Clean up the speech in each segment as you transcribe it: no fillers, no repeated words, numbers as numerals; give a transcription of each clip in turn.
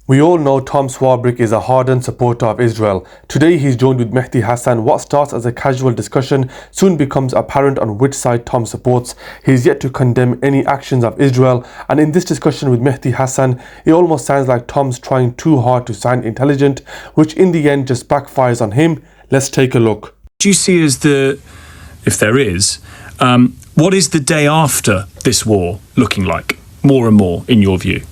We all know Tom Swarbrick is a hardened supporter of Israel. Today he's joined with Mehdi Hasan. What starts as a casual discussion soon becomes apparent on which side Tom supports. He's yet to condemn any actions of Israel, and in this discussion with Mehdi Hasan, it almost sounds like Tom's trying too hard to sound intelligent, which in the end just backfires on him. Let's take a look. Do you see as if there is, what is the day after this war looking like, more and more, in your view?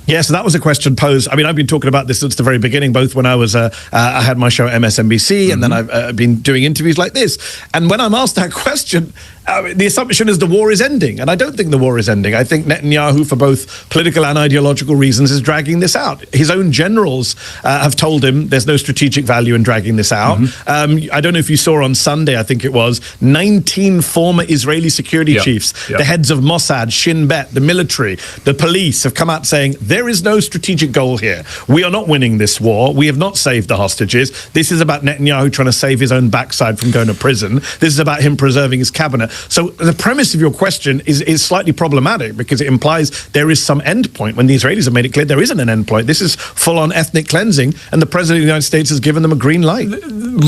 Yeah, so that was a question posed. I mean, I've been talking about this since the very beginning, both when I was I had my show at MSNBC, and then I've been doing interviews like this. And when I'm asked that question, the assumption is the war is ending. And I don't think the war is ending. I think Netanyahu, for both political and ideological reasons, is dragging this out. His own generals have told him there's no strategic value in dragging this out. I don't know if you saw on Sunday, I think it was, 19 former Israeli security chiefs, the heads of Mossad, Shin Bet, the military, the police, have come out saying there is no strategic goal here. We are not winning this war. We have not saved the hostages. This is about Netanyahu trying to save his own backside from going to prison. This is about him preserving his cabinet. So the premise of your question is slightly problematic, because it implies there is some end point, when the Israelis have made it clear there isn't an end point. This is full-on ethnic cleansing, and the President of the United States has given them a green light.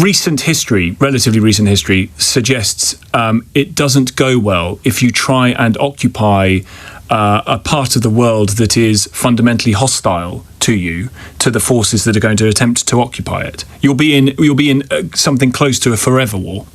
Recent history, relatively recent history, suggests it doesn't go well if you try and occupy a part of the world that is fundamentally hostile to you, to the forces that are going to attempt to occupy it. You'll be in something close to a forever war.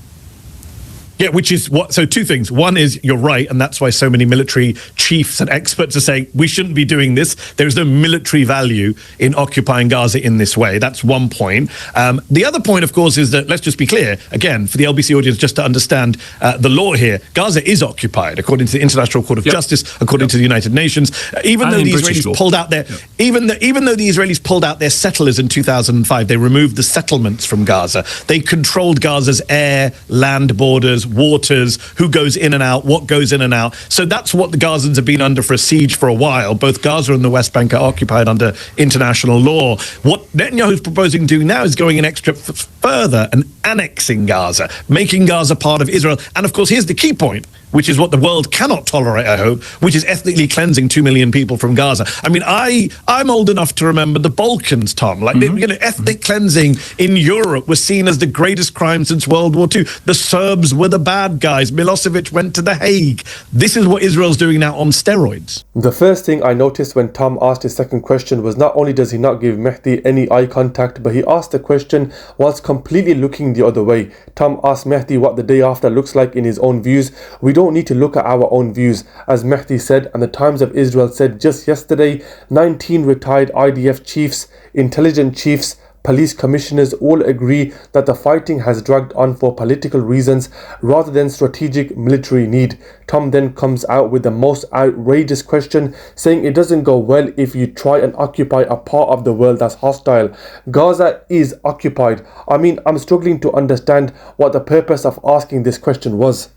Yeah, which is what. So two things. One is, you're right, and that's why so many military chiefs and experts are saying we shouldn't be doing this. There is no military value in occupying Gaza in this way. That's one point. The other point, of course, is that, let's just be clear, again, for the LBC audience, just to understand the law here, Gaza is occupied, according to the International Court of Justice, according to the United Nations. Even though the Israelis pulled out their, even though the Israelis pulled out their settlers in 2005, they removed the settlements from Gaza. They controlled Gaza's air, land borders, waters, who goes in and out, what goes in and out. So that's what the Gazans have been under for a siege for a while. Both Gaza and the West Bank are occupied under international law. What Netanyahu is proposing to do now is going an extra further and annexing Gaza, making Gaza part of Israel. And of course, here's the key point, which is what the world cannot tolerate, I hope, which is ethnically cleansing 2 million people from Gaza. I mean, I'm old enough to remember the Balkans, Tom. Like, ethnic cleansing in Europe was seen as the greatest crime since World War II. The Serbs were the bad guys. Milosevic went to The Hague. This is what Israel's doing now on steroids. The first thing I noticed when Tom asked his second question was not only does he not give Mehdi any eye contact, but he asked the question whilst completely looking the other way. Tom asked Mehdi what the day after looks like in his own views. We don't need to look at our own views. As Mehdi said, and the Times of Israel said just yesterday, 19 retired IDF chiefs, intelligence chiefs, police commissioners all agree that the fighting has dragged on for political reasons rather than strategic military need. Tom then comes out with the most outrageous question, saying it doesn't go well if you try and occupy a part of the world that's hostile. Gaza is occupied. I mean, I'm struggling to understand what the purpose of asking this question was.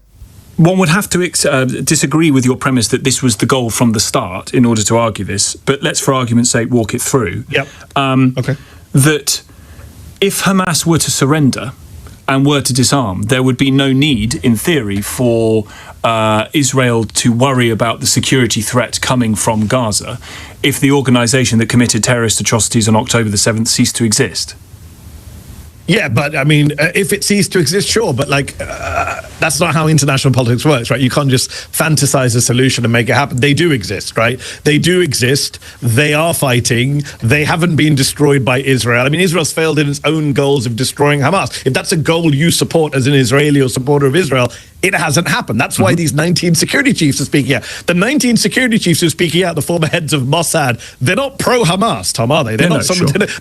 One would have to disagree with your premise that this was the goal from the start in order to argue this, but let's, for argument's sake, walk it through. Okay. That if Hamas were to surrender and were to disarm, there would be no need, in theory, for Israel to worry about the security threat coming from Gaza if the organisation that committed terrorist atrocities on October the 7th ceased to exist. Yeah, but I mean, if it ceased to exist, sure, but like, that's not how international politics works, right? You can't just fantasize a solution and make it happen. They do exist, right? They do exist. They are fighting. They haven't been destroyed by Israel. I mean, Israel's failed in its own goals of destroying Hamas. If that's a goal you support as an Israeli or supporter of Israel, it hasn't happened. That's why these 19 security chiefs are speaking out. The 19 security chiefs who are speaking out, the former heads of Mossad, they're not pro-Hamas, Tom, are they? They're not.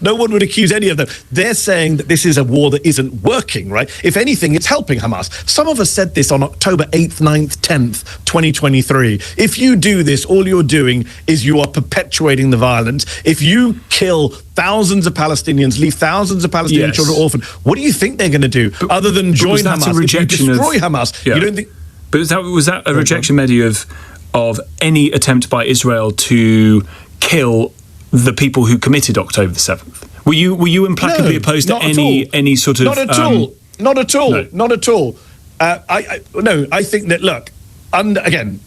No one would accuse any of them. They're saying that this is a war that isn't working, right? If anything, it's helping Hamas. Some of us said this on October 8th, 9th, 10th, 2023. If you do this, all you're doing is you are perpetuating the violence. If you kill thousands of Palestinians, leave thousands of Palestinian children orphaned, what do you think they're going to do other than join Hamas? If you destroy Hamas, you don't think... But was that a rejection, Mehdi, of any attempt by Israel to kill the people who committed October the 7th? Were you implacably opposed to any sort of... Not at all. I think that, look, again,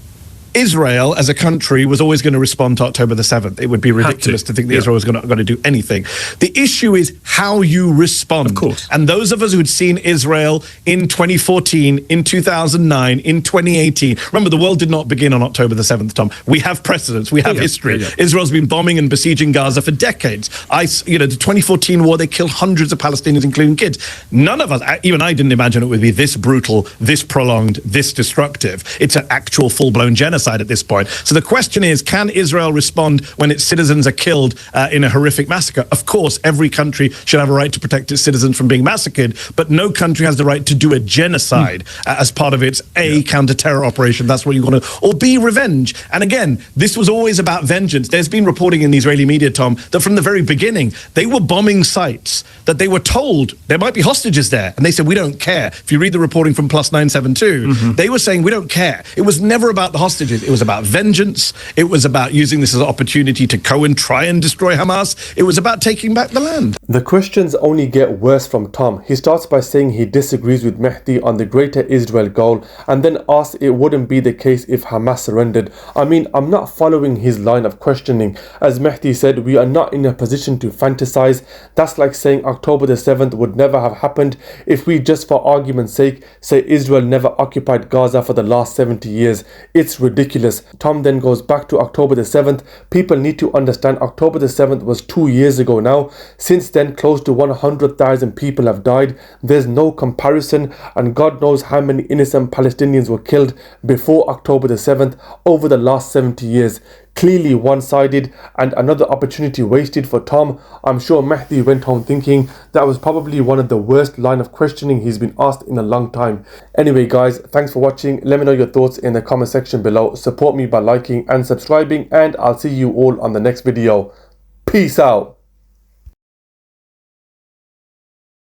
Israel as a country was always going to respond to October the 7th. It would be ridiculous to think that Israel was going to do anything. The issue is how you respond. Of course. And those of us who had seen Israel in 2014, in 2009, in 2018, remember the world did not begin on October the 7th, Tom. We have precedents, we have history. Israel's been bombing and besieging Gaza for decades. The 2014 war, they killed hundreds of Palestinians, including kids. None of us, even I didn't imagine it would be this brutal, this prolonged, this destructive. It's an actual full-blown genocide at this point. So the question is, can Israel respond when its citizens are killed in a horrific massacre? Of course, every country should have a right to protect its citizens from being massacred, but no country has the right to do a genocide as part of its counter-terror operation. That's what you want to, or B, revenge. And again, this was always about vengeance. There's been reporting in the Israeli media, Tom, that from the very beginning, they were bombing sites that they were told there might be hostages there. And they said, we don't care. If you read the reporting from Plus 972, they were saying, we don't care. It was never about the hostages. It was about vengeance. It was about using this as an opportunity to try and destroy Hamas. It was about taking back the land. The questions only get worse from Tom. He starts by saying he disagrees with Mehdi on the greater Israel goal, and then asks it wouldn't be the case if Hamas surrendered. I mean, I'm not following his line of questioning. As Mehdi said, we are not in a position to fantasize. That's like saying October the 7th would never have happened if we, just for argument's sake, say Israel never occupied Gaza for the last 70 years. It's ridiculous. Tom then goes back to October the 7th. People need to understand October the 7th was 2 years ago now. Since then, close to 100,000 people have died. There's no comparison, and God knows how many innocent Palestinians were killed before October the 7th over the last 70 years. Clearly one-sided and another opportunity wasted for Tom. I'm sure Mehdi went home thinking that was probably one of the worst line of questioning he's been asked in a long time. Anyway guys, thanks for watching. Let me know your thoughts in the comment section below. Support me by liking and subscribing, and I'll see you all on the next video. Peace out.